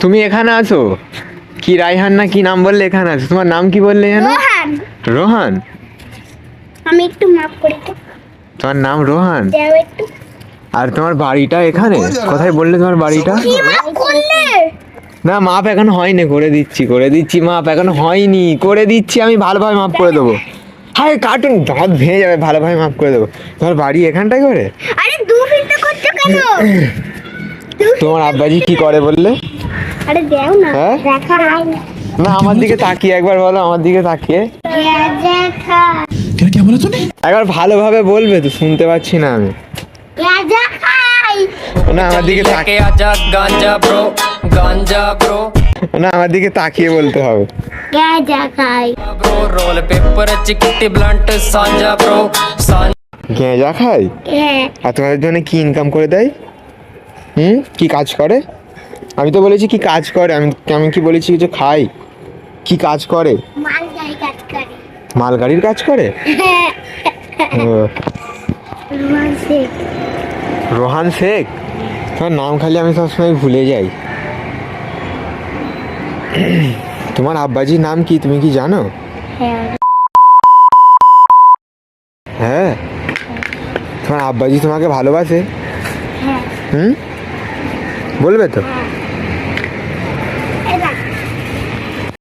তুমি এখানে আছো? কি রায়হান না কি নাম বললে এখানে আছো? তোমার নাম কি বললে জানো? রোহান। রোহান? আমি একটু মাপ করে দাও। তোমার নাম রোহান? দাও একটু। আর তোমার বাড়িটা এখানে? কোথায় বললে তোমার বাড়িটা? কি মাপ করলে? না মাপ এখন হয়নি, করে দিচ্ছি মাপ এখন হয়নি, করে দিচ্ছি আমি, ভালোভাবে মাপ করে দেবো। হ্যাঁ কার্টুন দাঁত ভেঙে যাবে, ভালোভাবে মাপ করে দেবো। তোমার বাড়ি এখানটাই করে? আরে 2 ফিট করছো কেন? তোমার আব্বাজি কি করে বললে? আরে দাও না, হ্যাঁ? দেখা হয় না। না আমার দিকে তাকিয়ে একবার বলো, আমার দিকে তাকিয়ে দেখা क्या बोला तूने? একবার ভালোভাবে বলবে তো, শুনতে পাচ্ছি না আমি। গাঁজা খাই। না আমার দিকে তাকিয়ে, आजा गांजा ब्रो না আমার দিকে তাকিয়ে বলতে হবে। গাঁজা খাই। ब्रो रोल पेपर चिकटी ब्लंट सांझा ब्रो গেঁজা খায়? হ্যাঁ। আর তোমাদের জন্য কি ইনকাম করে দেয়? কি কাজ করে? আমি তো বলেছি কি কাজ করে, আমি কি বলেছি যে খাই? কি কাজ করে? মালগাড়ি কাজ করে। মালগাড়ির কাজ করে? ও, রোহান শেখ। রোহান শেখ? তোমার নাম খালি আমি সবসময় ভুলে যাই। তোমার আব্বাজির নাম কি তুমি কি জানো? হ্যাঁ। হ্যাঁ, তোমার আব্বাজি তোমাকে ভালোবাসে? হ্যাঁ। বলবে তো?